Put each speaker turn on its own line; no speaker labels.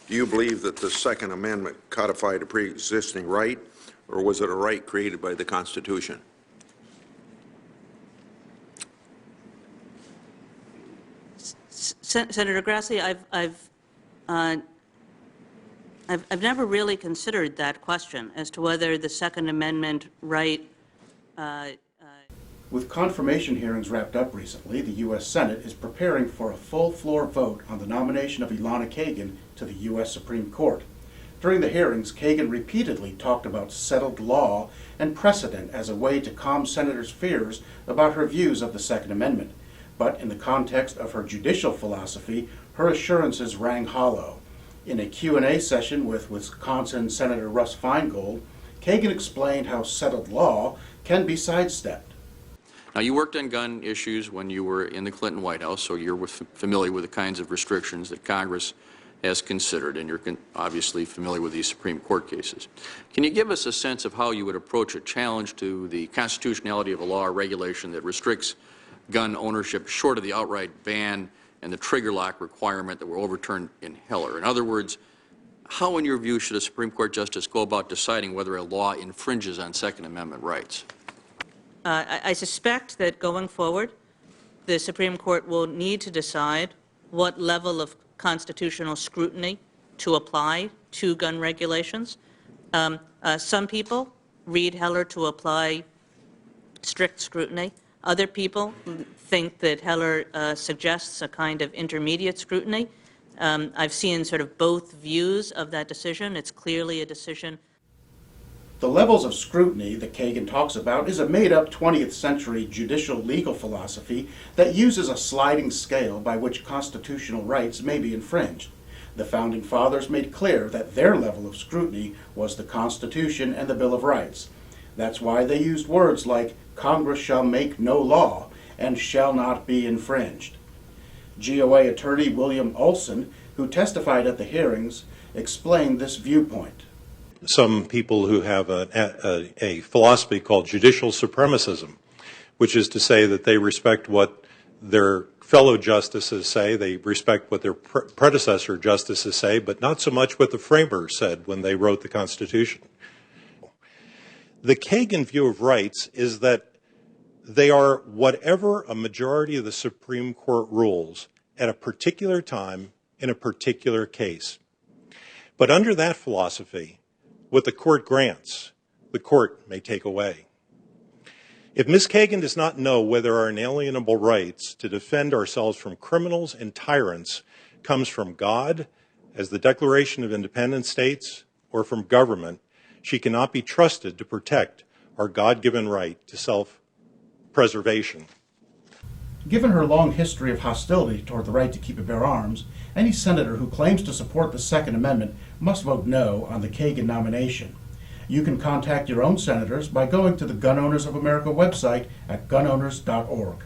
Do you believe that the Second Amendment codified a pre-existing right, or was it a right created by the Constitution?
Senator Grassley, I've never really considered that question as to whether the Second Amendment right.
With confirmation hearings wrapped up recently, the U.S. Senate is preparing for a full floor vote on the nomination of Elena Kagan to the U.S. Supreme Court. During the hearings, Kagan repeatedly talked about settled law and precedent as a way to calm senators' fears about her views of the Second Amendment. But in the context of her judicial philosophy, her assurances rang hollow. In a Q&A session with Wisconsin Senator Russ Feingold, Kagan explained how settled law can be sidestepped.
Now, you worked on gun issues when you were in the Clinton White House, so you're familiar with the kinds of restrictions that Congress has considered, and you're obviously familiar with these Supreme Court cases. Can you give us a sense of how you would approach a challenge to the constitutionality of a law or regulation that restricts gun ownership short of the outright ban and the trigger lock requirement that were overturned in Heller? In other words, how, in your view, should a Supreme Court justice go about deciding whether a law infringes on Second Amendment rights?
I suspect that going forward, the Supreme Court will need to decide what level of constitutional scrutiny to apply to gun regulations. Some people read Heller to apply strict scrutiny. Other people think that Heller suggests a kind of intermediate scrutiny. I've seen sort of both views of that decision. It's clearly a decision.
The levels of scrutiny that Kagan talks about is a made-up 20th century judicial legal philosophy that uses a sliding scale by which constitutional rights may be infringed. The Founding Fathers made clear that their level of scrutiny was the Constitution and the Bill of Rights. That's why they used words like Congress shall make no law and shall not be infringed. GOA attorney William Olson, who testified at the hearings, explained this viewpoint.
Some people who have a philosophy called judicial supremacism, which is to say that they respect what their fellow justices say, they respect what their predecessor justices say, but not so much what the framers said when they wrote the Constitution. The Kagan view of rights is that they are whatever a majority of the Supreme Court rules at a particular time in a particular case. But under that philosophy, what the court grants, the court may take away. If Ms. Kagan does not know whether our inalienable rights to defend ourselves from criminals and tyrants comes from God, as the Declaration of Independence states, or from government, she cannot be trusted to protect our God-given right to self-preservation.
Given her long history of hostility toward the right to keep and bear arms, any senator who claims to support the Second Amendment must vote no on the Kagan nomination. You can contact your own senators by going to the Gun Owners of America website at gunowners.org.